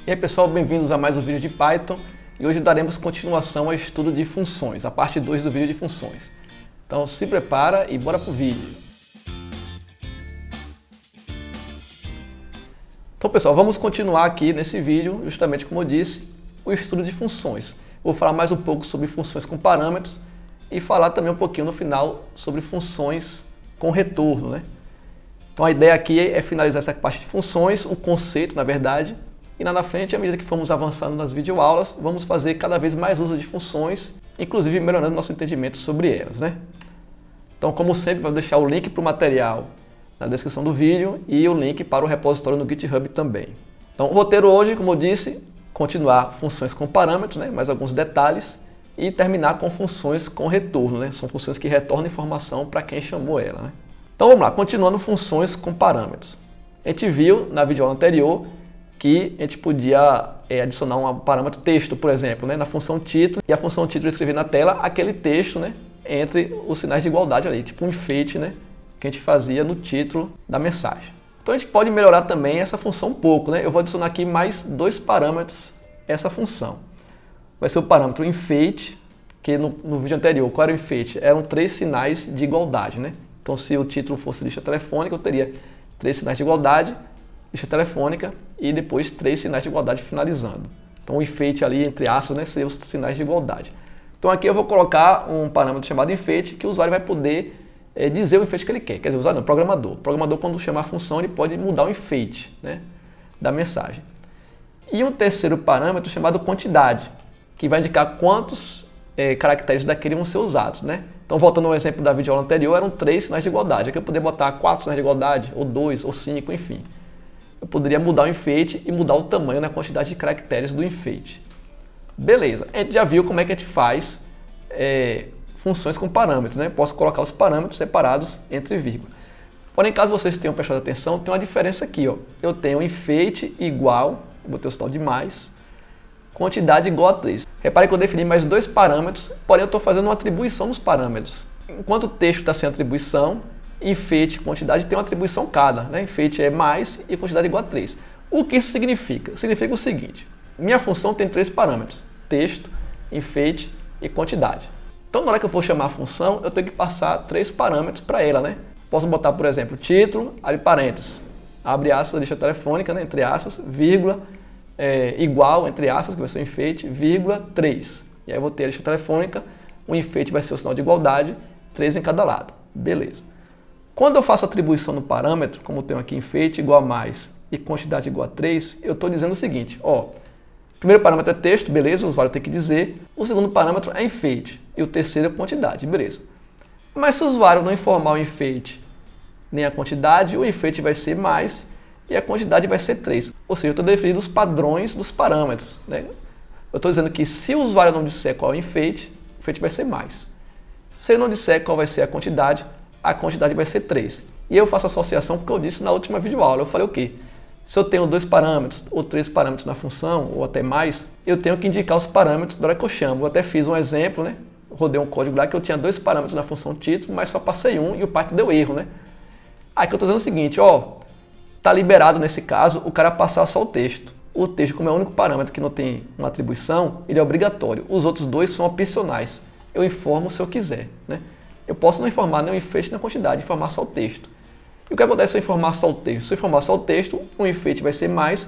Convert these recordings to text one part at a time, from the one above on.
E aí pessoal, bem-vindos a mais um vídeo de Python e hoje daremos continuação ao estudo de funções, a parte 2 do vídeo de funções. Então se prepara e bora pro vídeo. Então pessoal, vamos continuar aqui nesse vídeo, justamente como eu disse, o estudo de funções. Vou falar mais um pouco sobre funções com parâmetros e falar também um pouquinho no final sobre funções com retorno, né? Então a ideia aqui é finalizar essa parte de funções, o conceito na verdade, e lá na frente, à medida que formos avançando nas videoaulas, vamos fazer cada vez mais uso de funções, inclusive melhorando nosso entendimento sobre elas, né? Então, como sempre, vou deixar o link para o material na descrição do vídeo e o link para o repositório no GitHub também. Então, o roteiro hoje, como eu disse, continuar funções com parâmetros, né? Mais alguns detalhes, e terminar com funções com retorno, né? São funções que retornam informação para quem chamou ela, né? Então, vamos lá, continuando funções com parâmetros. A gente viu na videoaula anterior que a gente podia adicionar um parâmetro texto, por exemplo, né, na função título, e a função título escrever na tela aquele texto, né, entre os sinais de igualdade ali, tipo um enfeite, né, que a gente fazia no título da mensagem. Então a gente pode melhorar também essa função um pouco, né? Eu vou adicionar aqui mais dois parâmetros a essa função. Vai ser o parâmetro enfeite, que no vídeo anterior, qual era o enfeite? Eram 3 sinais de igualdade, né? Então se o título fosse lista telefônica, eu teria 3 sinais de igualdade, lista telefônica e depois 3 sinais de igualdade finalizando. Então o enfeite ali, entre aspas, né, seria os sinais de igualdade. Então aqui eu vou colocar um parâmetro chamado enfeite que o usuário vai poder dizer o enfeite que ele quer. Quer dizer, o usuário não, o programador. O programador, quando chamar a função, ele pode mudar o enfeite, né, da mensagem. E um terceiro parâmetro chamado quantidade, que vai indicar quantos caracteres daquele vão ser usados, né? Então voltando ao exemplo da videoaula anterior, eram 3 sinais de igualdade. Aqui eu poderia botar 4 sinais de igualdade, ou 2, ou 5, enfim. Eu poderia mudar o enfeite e mudar o tamanho na quantidade de caracteres do enfeite. Beleza, a gente já viu como é que a gente faz funções com parâmetros, né? Posso colocar os parâmetros separados entre vírgula. Porém, caso vocês tenham prestado atenção, tem uma diferença aqui, ó. Eu tenho enfeite igual, botei o sinal de mais, quantidade igual a 3. Repare que eu defini mais 2 parâmetros, porém eu estou fazendo uma atribuição nos parâmetros. Enquanto o texto está sem atribuição, enfeite e quantidade tem uma atribuição cada, né? Enfeite é mais e quantidade igual a 3. O que isso significa? Significa o seguinte, minha função tem 3 parâmetros, texto, enfeite e quantidade. Então na hora que eu for chamar a função, eu tenho que passar 3 parâmetros para ela, né? Posso botar, por exemplo, título, abre parênteses, abre aspas, lista telefônica, né? Entre aspas, vírgula, igual, entre aspas, que vai ser o enfeite, vírgula, 3. E aí eu vou ter a lista telefônica, o enfeite vai ser o sinal de igualdade, 3 em cada lado. Beleza. Quando eu faço atribuição no parâmetro, como eu tenho aqui enfeite igual a mais e quantidade igual a 3, eu estou dizendo o seguinte, ó, o primeiro parâmetro é texto, beleza, o usuário tem que dizer, o segundo parâmetro é enfeite e o terceiro é quantidade, beleza. Mas se o usuário não informar o enfeite nem a quantidade, o enfeite vai ser mais e a quantidade vai ser 3. Ou seja, eu estou definindo os padrões dos parâmetros, né? Eu estou dizendo que se o usuário não disser qual é o enfeite vai ser mais. Se ele não disser qual vai ser a quantidade vai ser 3. E eu faço associação porque eu disse na última videoaula. Eu falei o quê? Se eu tenho 2 parâmetros ou 3 parâmetros na função, ou até mais, eu tenho que indicar os parâmetros na hora que eu chamo. Eu até fiz um exemplo, né? Rodei um código lá que eu tinha 2 parâmetros na função título, mas só passei um e o Python deu erro, né? Aqui eu estou dizendo o seguinte, ó, tá liberado nesse caso o cara passar só o texto. O texto, como é o único parâmetro que não tem uma atribuição, ele é obrigatório. Os outros 2 são opcionais. Eu informo se eu quiser, né? Eu posso não informar nem o enfeite nem a quantidade, informar só o texto. E o que acontece se eu informar só o texto? Se eu informar só o texto, o enfeite vai ser mais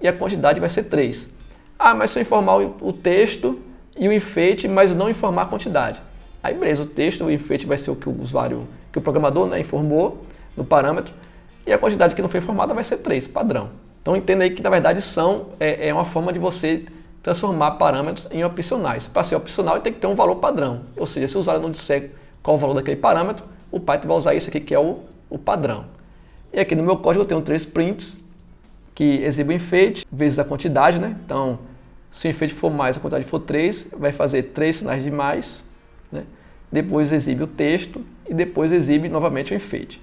e a quantidade vai ser 3. Ah, mas se eu informar o texto e o enfeite, mas não informar a quantidade. Aí beleza, o texto e o enfeite vai ser o que o usuário, que o programador, né, informou no parâmetro, e a quantidade que não foi informada vai ser 3, padrão. Então entenda aí que na verdade é uma forma de você transformar parâmetros em opcionais. Para ser opcional, ele tem que ter um valor padrão. Ou seja, se o usuário não disser qual o valor daquele parâmetro, o Python vai usar isso aqui que é o padrão. E aqui no meu código eu tenho 3 prints que exibem o enfeite vezes a quantidade, né? Então, se o enfeite for mais, a quantidade for 3, vai fazer 3 sinais de mais, né? Depois exibe o texto e depois exibe novamente o enfeite.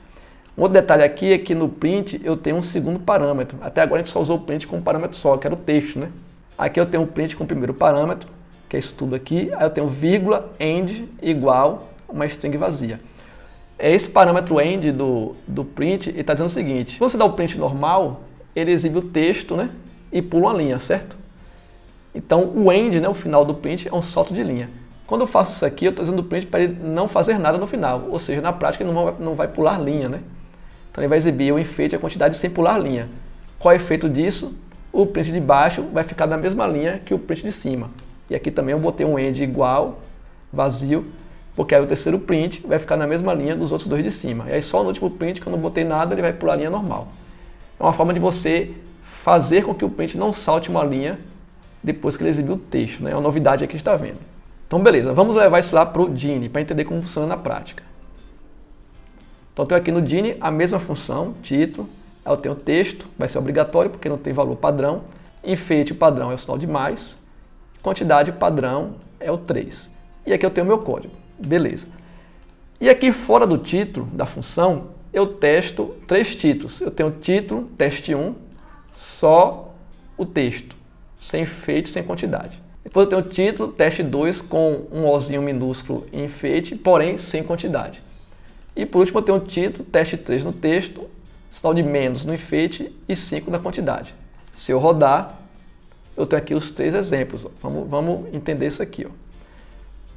Um outro detalhe aqui é que no print eu tenho um segundo parâmetro. Até agora a gente só usou o print com um parâmetro só, que era o texto, né? Aqui eu tenho um print com o primeiro parâmetro, que é isso tudo aqui. Aí eu tenho vírgula, end, igual, uma string vazia. Esse parâmetro end do print está dizendo o seguinte, quando você dá o print normal, ele exibe o texto, né? e pulo uma linha, certo? Então o end, né, o final do print, é um salto de linha. Quando eu faço isso aqui, eu estou usando o print para ele não fazer nada no final, ou seja, na prática ele não vai pular linha, né? Então ele vai exibir o enfeite e a quantidade sem pular linha. Qual é o efeito disso? O print de baixo vai ficar na mesma linha que o print de cima. E aqui também eu botei um end igual, vazio, porque aí o terceiro print vai ficar na mesma linha dos outros dois de cima. E aí só no último print, que eu não botei nada, ele vai pular a linha normal. É uma forma de você fazer com que o print não salte uma linha depois que ele exibiu o texto, né? É uma novidade aqui que está vendo. Então beleza, vamos levar isso lá para o Gini, para entender como funciona na prática. Então eu tenho aqui no Gini a mesma função, título, aí eu tenho texto, vai ser obrigatório porque não tem valor padrão, enfeite padrão é o sinal de mais, quantidade padrão é o 3. E aqui eu tenho o meu código, beleza. E aqui fora do título da função, eu testo 3 títulos. Eu tenho título, teste 1, só o texto, sem enfeite, sem quantidade. Depois eu tenho o título, teste 2, com um Ozinho minúsculo em enfeite, porém sem quantidade. E por último eu tenho o título, teste 3 no texto, sinal de menos no enfeite e 5 na quantidade. Se eu rodar, eu tenho aqui os 3 exemplos. Vamos entender isso aqui.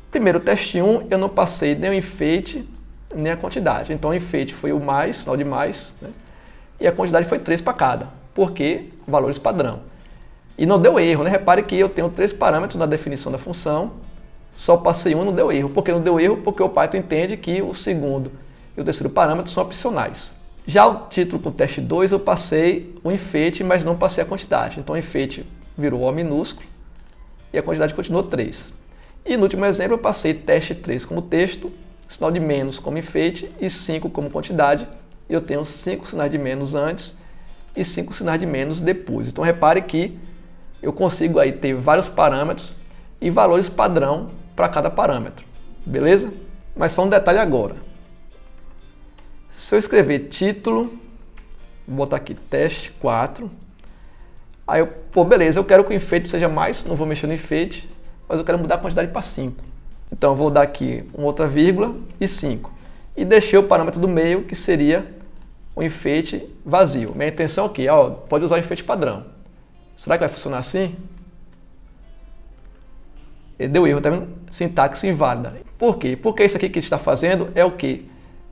Primeiro, teste 1, eu não passei nem o enfeite, nem a quantidade. Então o enfeite foi o mais, sinal de mais, né? E a quantidade foi 3 para cada, porque valores padrão. E não deu erro, né? Repare que eu tenho 3 parâmetros na definição da função, só passei um e não deu erro. Por que não deu erro? Porque o Python entende que o segundo e o terceiro parâmetro são opcionais. Já o título com teste 2 eu passei o enfeite, mas não passei a quantidade. Então o enfeite virou O minúsculo e a quantidade continuou 3. E no último exemplo eu passei teste 3 como texto, sinal de menos como enfeite e 5 como quantidade. E eu tenho 5 sinais de menos antes e 5 sinais de menos depois. Então repare que eu consigo aí ter vários parâmetros e valores padrão para cada parâmetro, beleza? Mas só um detalhe agora. Se eu escrever título, vou botar aqui teste 4, aí beleza, eu quero que o enfeite seja mais, não vou mexer no enfeite, mas eu quero mudar a quantidade para 5. Então eu vou dar aqui uma outra vírgula e 5. E deixei o parâmetro do meio, que seria o enfeite vazio. Minha intenção aqui, pode usar o enfeite padrão. Será que vai funcionar assim? Ele deu erro, tá vendo? Sintaxe inválida. Por quê? Porque isso aqui que está fazendo é o quê?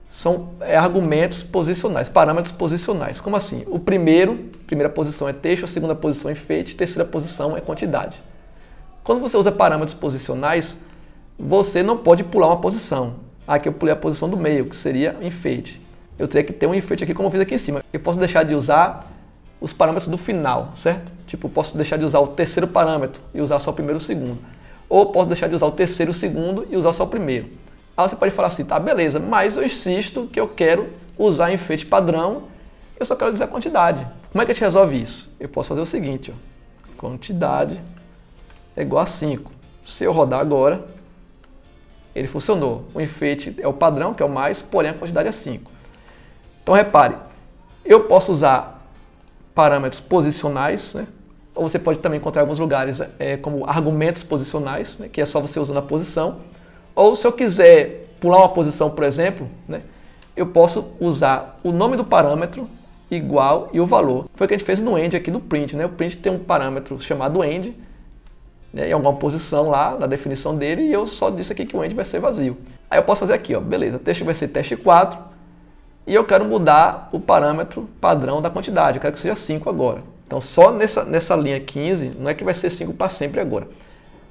São argumentos posicionais, parâmetros posicionais. Como assim? Primeira posição é texto, a segunda posição é enfeite, terceira posição é quantidade. Quando você usa parâmetros posicionais, você não pode pular uma posição. Aqui eu pulei a posição do meio, que seria enfeite. Eu teria que ter um enfeite aqui como eu fiz aqui em cima. Eu posso deixar de usar os parâmetros do final, certo? Tipo, eu posso deixar de usar o terceiro parâmetro e usar só o primeiro e o segundo. Ou posso deixar de usar o terceiro e o segundo e usar só o primeiro. Aí você pode falar assim, tá, beleza, mas eu insisto que eu quero usar enfeite padrão, eu só quero dizer a quantidade. Como é que a gente resolve isso? Eu posso fazer o seguinte, quantidade é igual a 5. Se eu rodar agora, ele funcionou. O enfeite é o padrão, que é o mais, porém a quantidade é 5. Então repare, eu posso usar parâmetros posicionais, né? Ou você pode também encontrar em alguns lugares como argumentos posicionais, né? Que é só você usando a posição. Ou se eu quiser pular uma posição, por exemplo, né? Eu posso usar o nome do parâmetro igual e o valor. Foi o que a gente fez no end aqui do print, né? O print tem um parâmetro chamado end, né? Em alguma posição lá na definição dele, e eu só disse aqui que o end vai ser vazio. Aí eu posso fazer aqui, beleza, o texto vai ser teste 4, e eu quero mudar o parâmetro padrão da quantidade, eu quero que seja 5 agora. Então só nessa linha 15, não é que vai ser 5 para sempre agora,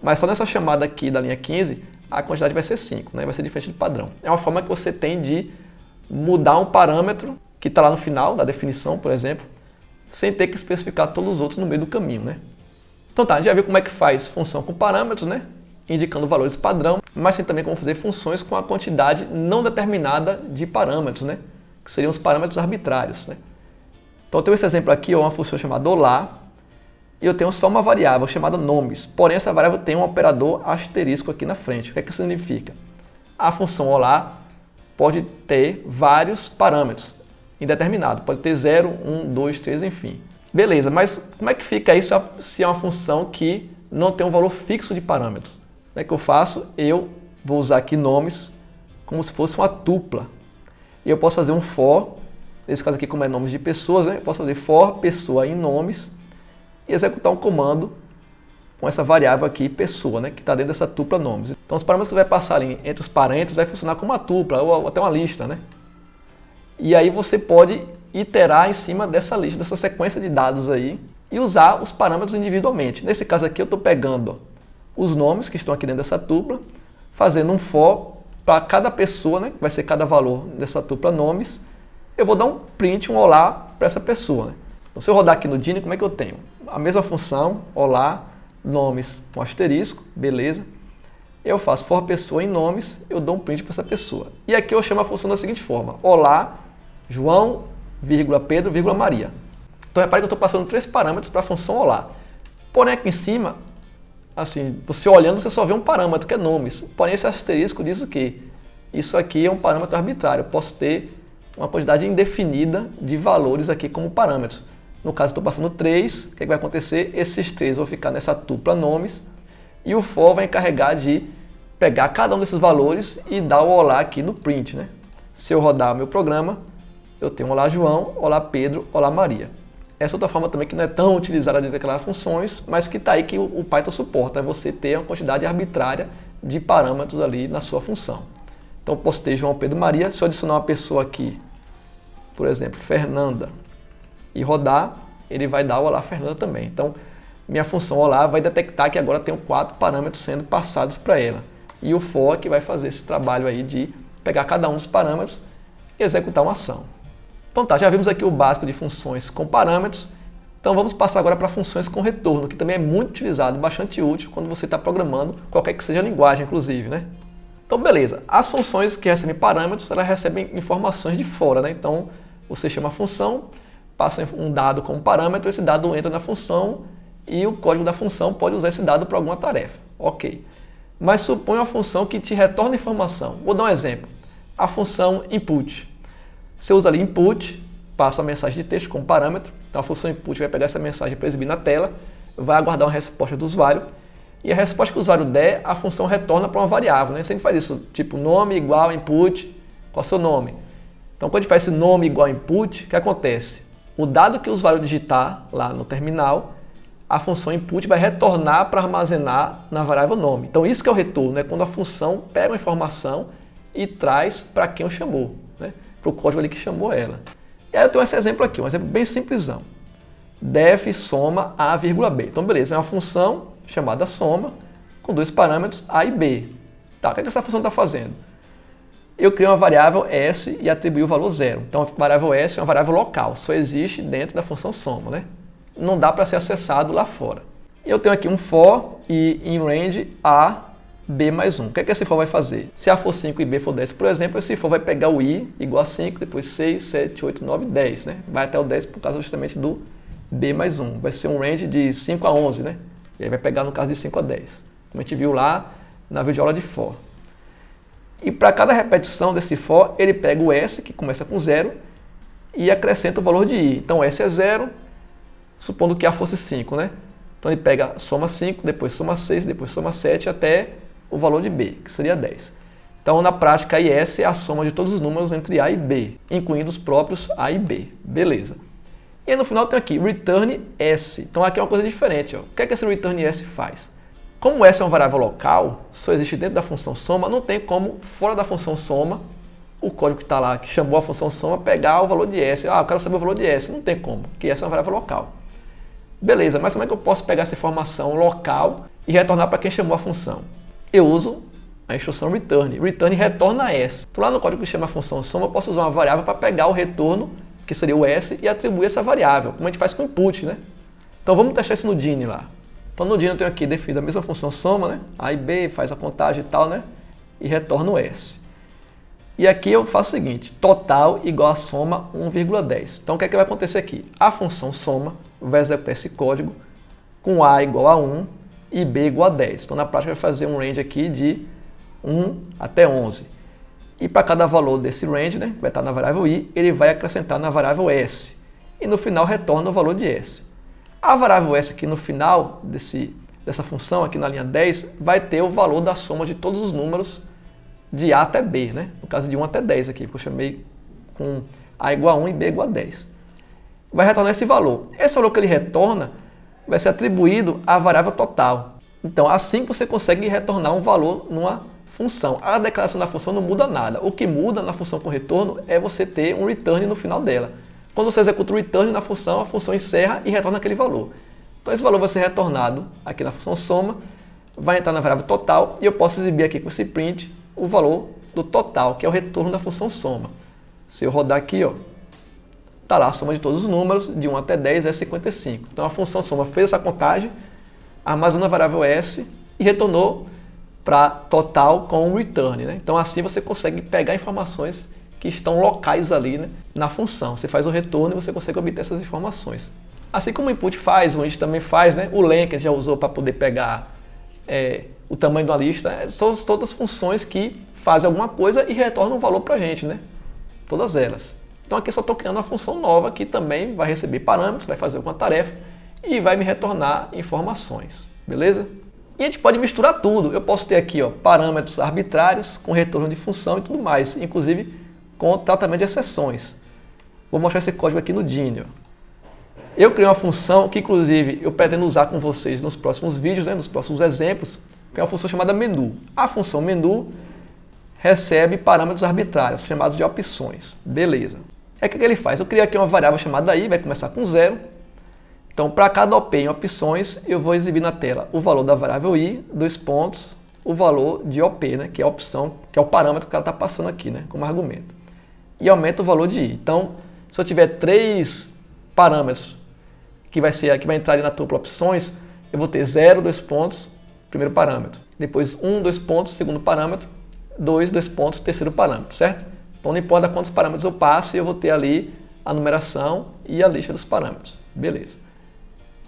mas só nessa chamada aqui da linha 15, a quantidade vai ser 5, né? Vai ser diferente do padrão. É uma forma que você tem de mudar um parâmetro que está lá no final da definição, por exemplo, sem ter que especificar todos os outros no meio do caminho, né? Então tá, a gente já viu como é que faz função com parâmetros, né? Indicando valores padrão, mas tem também como fazer funções com a quantidade não determinada de parâmetros, né? Que seriam os parâmetros arbitrários, né? Então eu tenho esse exemplo aqui, uma função chamada olá, e eu tenho só uma variável chamada nomes, porém essa variável tem um operador asterisco aqui na frente. O que é que isso significa? A função olá pode ter vários parâmetros indeterminados, pode ter 0, 1, 2, 3, enfim. Beleza, mas como é que fica isso se é uma função que não tem um valor fixo de parâmetros? Como é que eu faço? Eu vou usar aqui nomes como se fosse uma tupla. E eu posso fazer um for, nesse caso aqui como é nomes de pessoas, né? Eu posso fazer for pessoa em nomes, e executar um comando com essa variável aqui, pessoa, né, que está dentro dessa tupla nomes. Então os parâmetros que vai passar ali entre os parênteses vai funcionar como uma tupla ou até uma lista, né? E aí você pode iterar em cima dessa lista, dessa sequência de dados aí e usar os parâmetros individualmente. Nesse caso aqui eu estou pegando os nomes que estão aqui dentro dessa tupla, fazendo um for para cada pessoa, né, que vai ser cada valor dessa tupla nomes. Eu vou dar um print, um olá para essa pessoa, né? Então se eu rodar aqui no Dini, como é que eu tenho? A mesma função, olá, nomes com asterisco, beleza. Eu faço for pessoa em nomes, eu dou um print para essa pessoa. E aqui eu chamo a função da seguinte forma: olá, João, vírgula, Pedro, vírgula, Maria. Então repare que eu estou passando 3 parâmetros para a função olá. Porém aqui em cima, assim, você olhando, você só vê um parâmetro que é nomes. Porém esse asterisco diz o quê? Isso aqui é um parâmetro arbitrário. Eu posso ter uma quantidade indefinida de valores aqui como parâmetros. No caso, estou passando 3, o que vai acontecer? Esses 3 vão ficar nessa tupla nomes e o for vai encarregar de pegar cada um desses valores e dar o olá aqui no print, né? Se eu rodar o meu programa, eu tenho olá João, olá Pedro, olá Maria. Essa outra forma também que não é tão utilizada dentro daquelas funções, mas que está aí que o Python suporta, é você ter uma quantidade arbitrária de parâmetros ali na sua função. Então eu posso ter João, Pedro, Maria. Se eu adicionar uma pessoa aqui, por exemplo, Fernanda, e rodar, ele vai dar o olá Fernanda também. Então, minha função olá vai detectar que agora tenho 4 parâmetros sendo passados para ela. E o for que vai fazer esse trabalho aí de pegar cada um dos parâmetros e executar uma ação. Então tá, já vimos aqui o básico de funções com parâmetros. Então vamos passar agora para funções com retorno, que também é muito utilizado, bastante útil quando você está programando, qualquer que seja a linguagem, inclusive, né? Então beleza, as funções que recebem parâmetros, elas recebem informações de fora, né? Então você chama a função, passa um dado como parâmetro, esse dado entra na função e o código da função pode usar esse dado para alguma tarefa. Ok. Mas suponha uma função que te retorna informação. Vou dar um exemplo. A função input. Você usa ali input, passa a mensagem de texto como parâmetro. Então a função input vai pegar essa mensagem para exibir na tela, vai aguardar uma resposta do usuário. E a resposta que o usuário der, a função retorna para uma variável, né? Sempre faz isso, tipo nome igual input, qual é o seu nome? Então quando a gente faz esse nome igual input, o que acontece? O dado que o usuário digitar lá no terminal, a função input vai retornar para armazenar na variável nome. Então isso que é o retorno, né? Quando a função pega uma informação e traz para quem o chamou, né? Para o código ali que chamou ela. E aí eu tenho esse exemplo aqui, um exemplo bem simplesão. Def soma a, vírgula b. Então beleza, é uma função chamada soma com 2 parâmetros a e b. Tá, o que essa função está fazendo? Eu criei uma variável s e atribuí o valor 0. Então a variável s é uma variável local, só existe dentro da função soma, né? Não dá para ser acessado lá fora. E eu tenho aqui um for e in range a b mais 1. O que é que esse for vai fazer? Se a for 5 e b for 10, por exemplo, esse for vai pegar o i igual a 5, depois 6, 7, 8, 9, 10, né? Vai até o 10 por causa justamente do b mais 1. Vai ser um range de 5 a 11, né? E aí vai pegar no caso de 5 a 10. Como a gente viu lá na videoaula de for. E para cada repetição desse for, ele pega o s, que começa com 0, e acrescenta o valor de i. Então s é 0, supondo que a fosse 5, né? Então ele pega soma 5, depois soma 6, depois soma 7, até o valor de b, que seria 10. Então na prática, IS é a soma de todos os números entre a e b, incluindo os próprios a e b. Beleza. E aí no final tem aqui, return s. Então aqui é uma coisa diferente. Ó. O que é que esse return s faz? Como s é uma variável local, só existe dentro da função soma, não tem como, fora da função soma, o código que está lá, que chamou a função soma, pegar o valor de s. Ah, eu quero saber o valor de s. Não tem como, porque s é uma variável local. Beleza, mas como é que eu posso pegar essa informação local e retornar para quem chamou a função? Eu uso a instrução return. Return retorna s. Então lá no código que chama a função soma, eu posso usar uma variável para pegar o retorno, que seria o s, e atribuir essa variável, como a gente faz com o input, né? Então vamos testar isso no Dini lá. Então no Dini eu tenho aqui definido a mesma função soma, né? A e b, faz a contagem e tal, né? E retorna o s. E aqui eu faço o seguinte, total igual a soma 1,10. Então o que é que vai acontecer aqui? A função soma vai executar esse código com a igual a 1 e b igual a 10. Então na prática vai fazer um range aqui de 1 até 11. E para cada valor desse range, né, que vai estar na variável i, ele vai acrescentar na variável s. E no final retorna o valor de s. A variável s aqui no final dessa função, aqui na linha 10, vai ter o valor da soma de todos os números de a até b, né? No caso de 1 até 10 aqui, que eu chamei com a igual a 1 e b igual a 10. Vai retornar esse valor. Esse valor que ele retorna vai ser atribuído à variável total. Então, assim você consegue retornar um valor numa função. A declaração da função não muda nada. O que muda na função com retorno é você ter um return no final dela. Quando você executa o return na função, a função encerra e retorna aquele valor. Então esse valor vai ser retornado aqui na função soma, vai entrar na variável total e eu posso exibir aqui com esse print o valor do total, que é o retorno da função soma. Se eu rodar aqui, ó, tá lá a soma de todos os números, de 1 até 10 é 55. Então a função soma fez essa contagem, armazenou a variável S e retornou para total com o return, né? Então assim você consegue pegar informações que estão locais ali, né, na função. Você faz o retorno e você consegue obter essas informações. Assim como o input faz, o int também faz, né? O len que a gente já usou para poder pegar o tamanho da lista, são todas funções que fazem alguma coisa e retornam um valor para a gente, né? Todas elas. Então aqui eu só estou criando uma função nova que também vai receber parâmetros, vai fazer alguma tarefa e vai me retornar informações, beleza? E a gente pode misturar tudo. Eu posso ter aqui, ó, parâmetros arbitrários com retorno de função e tudo mais, inclusive com tratamento de exceções. Vou mostrar esse código aqui no Dini. Eu criei uma função que, inclusive, eu pretendo usar com vocês nos próximos vídeos, né, nos próximos exemplos, que é uma função chamada menu. A função menu recebe parâmetros arbitrários, chamados de opções. Beleza. O que ele faz? Eu criei aqui uma variável chamada i, vai começar com 0. Então, para cada op em opções, eu vou exibir na tela o valor da variável i, 2 pontos, o valor de op, né, que é a opção, que é o parâmetro que ela está passando aqui, né, como argumento. E aumenta o valor de i. Então, se eu tiver 3 parâmetros que vai entrar ali na tupla opções, eu vou ter 0, 2 pontos, primeiro parâmetro. Depois 1, 2 pontos, segundo parâmetro. 2, 2 pontos, terceiro parâmetro, certo? Então não importa quantos parâmetros eu passe, eu vou ter ali a numeração e a lista dos parâmetros. Beleza.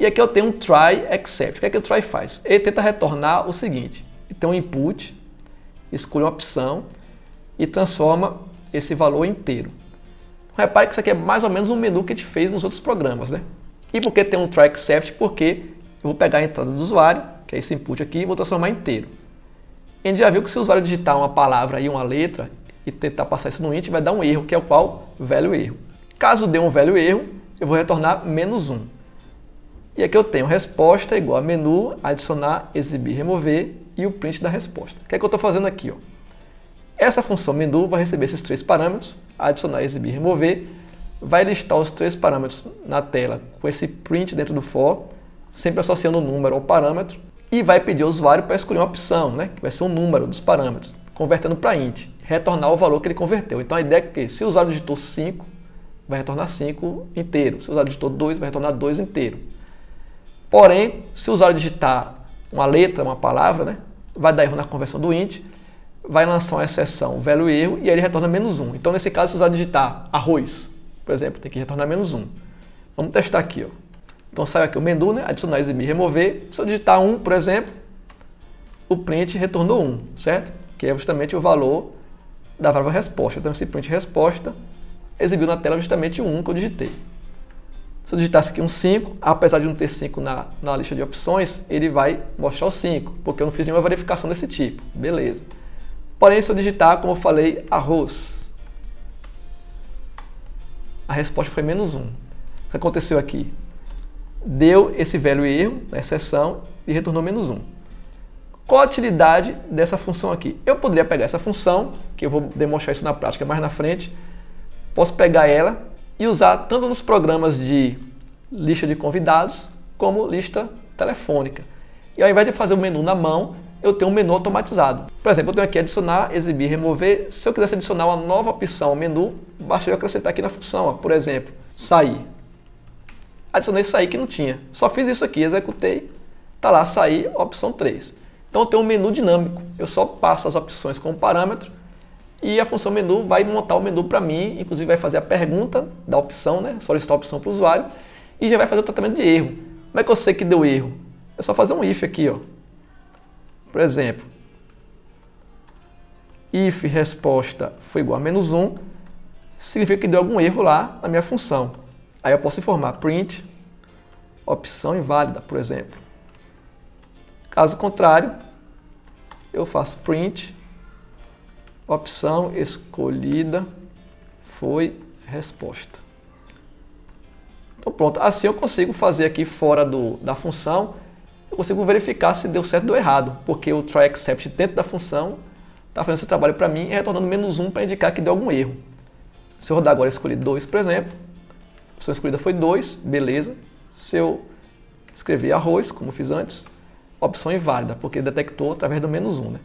E aqui eu tenho um try except. O que é que o try faz? Ele tenta retornar o seguinte. Ele tem um input, escolhe uma opção e transforma esse valor inteiro. Repare que isso aqui é mais ou menos um menu que a gente fez nos outros programas, né? E por que tem um try except? Porque eu vou pegar a entrada do usuário, que é esse input aqui, e vou transformar inteiro. A gente já viu que se o usuário digitar uma palavra e uma letra e tentar passar isso no int, vai dar um erro, que é o qual? Value erro. Caso dê um value erro, eu vou retornar -1. E aqui eu tenho resposta igual a menu, adicionar, exibir, remover e o print da resposta. O que é que eu estou fazendo aqui? Ó? Essa função menu vai receber esses 3 parâmetros, adicionar, exibir, remover, vai listar os 3 parâmetros na tela com esse print dentro do for, sempre associando o número ao parâmetro, e vai pedir ao usuário para escolher uma opção, né, que vai ser o número dos parâmetros, convertendo para int, retornar o valor que ele converteu. Então a ideia é que se o usuário digitou 5, vai retornar 5 inteiro. Se o usuário digitou 2, vai retornar 2 inteiro. Porém, se o usuário digitar uma letra, uma palavra, né, vai dar erro na conversão do int, vai lançar uma exceção, value erro, e aí ele retorna -1. Então, nesse caso, se o usuário digitar arroz, por exemplo, tem que retornar -1. Vamos testar aqui. Ó. Então, saiu aqui o menu, né, adicionar, exibir, remover. Se eu digitar 1, por exemplo, o print retornou 1, certo? Que é justamente o valor da variável resposta. Então, esse print resposta exibiu na tela justamente o 1 que eu digitei. Se eu digitasse aqui um 5, apesar de não ter 5 na lista de opções, ele vai mostrar o 5, porque eu não fiz nenhuma verificação desse tipo. Beleza. Porém, se eu digitar, como eu falei, arroz, a resposta foi -1. O que aconteceu aqui? Deu esse velho erro, a exceção, e retornou -1. Qual a utilidade dessa função aqui? Eu poderia pegar essa função, que eu vou demonstrar isso na prática mais na frente, posso pegar ela e usar tanto nos programas de lista de convidados, como lista telefônica. E ao invés de fazer o menu na mão, eu tenho um menu automatizado. Por exemplo, eu tenho aqui adicionar, exibir, remover. Se eu quisesse adicionar uma nova opção ao menu, basta eu acrescentar aqui na função, ó, por exemplo, sair. Adicionei sair que não tinha. Só fiz isso aqui, executei, está lá, sair, opção 3. Então eu tenho um menu dinâmico. Eu só passo as opções como parâmetro e a função menu vai montar o menu para mim, inclusive vai fazer a pergunta da opção, né? Solicitar a opção para o usuário e já vai fazer o tratamento de erro. Como é que eu sei que deu erro? É só fazer um if aqui, ó. Por exemplo, if resposta foi igual a -1, significa que deu algum erro lá na minha função. Aí eu posso informar print, opção inválida, por exemplo. Caso contrário, eu faço print, opção escolhida foi resposta. Então pronto, assim eu consigo fazer aqui fora da função, eu consigo verificar se deu certo ou deu errado, porque o tryExcept dentro da função está fazendo esse trabalho para mim e retornando -1 para indicar que deu algum erro. Se eu rodar agora e escolher 2, por exemplo, a opção escolhida foi 2, beleza. Se eu escrever arroz, como fiz antes, opção inválida, porque detectou através do -1, né?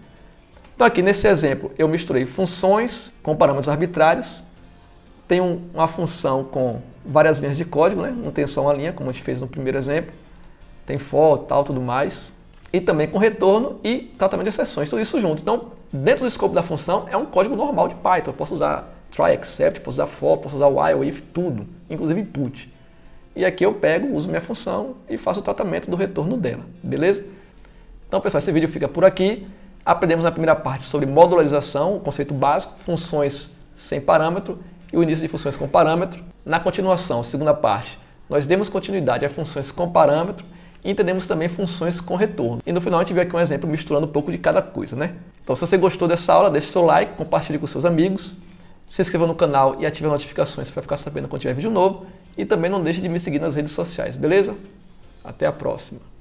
Então aqui nesse exemplo eu misturei funções com parâmetros arbitrários, tenho uma função com várias linhas de código, né? Não tem só uma linha, como a gente fez no primeiro exemplo, tem for, tal, tudo mais, e também com retorno e tratamento de exceções, tudo isso junto. Então, dentro do escopo da função, é um código normal de Python, eu posso usar tryExcept, posso usar for, posso usar while, if, tudo, inclusive input. E aqui eu pego, uso minha função e faço o tratamento do retorno dela, beleza? Então, pessoal, esse vídeo fica por aqui. Aprendemos na primeira parte sobre modularização, o conceito básico, funções sem parâmetro e o início de funções com parâmetro. Na continuação, segunda parte, nós demos continuidade a funções com parâmetro e entendemos também funções com retorno. E no final a gente viu aqui um exemplo misturando um pouco de cada coisa, né? Então, se você gostou dessa aula, deixe seu like, compartilhe com seus amigos, se inscreva no canal e ative as notificações para ficar sabendo quando tiver vídeo novo e também não deixe de me seguir nas redes sociais, beleza? Até a próxima!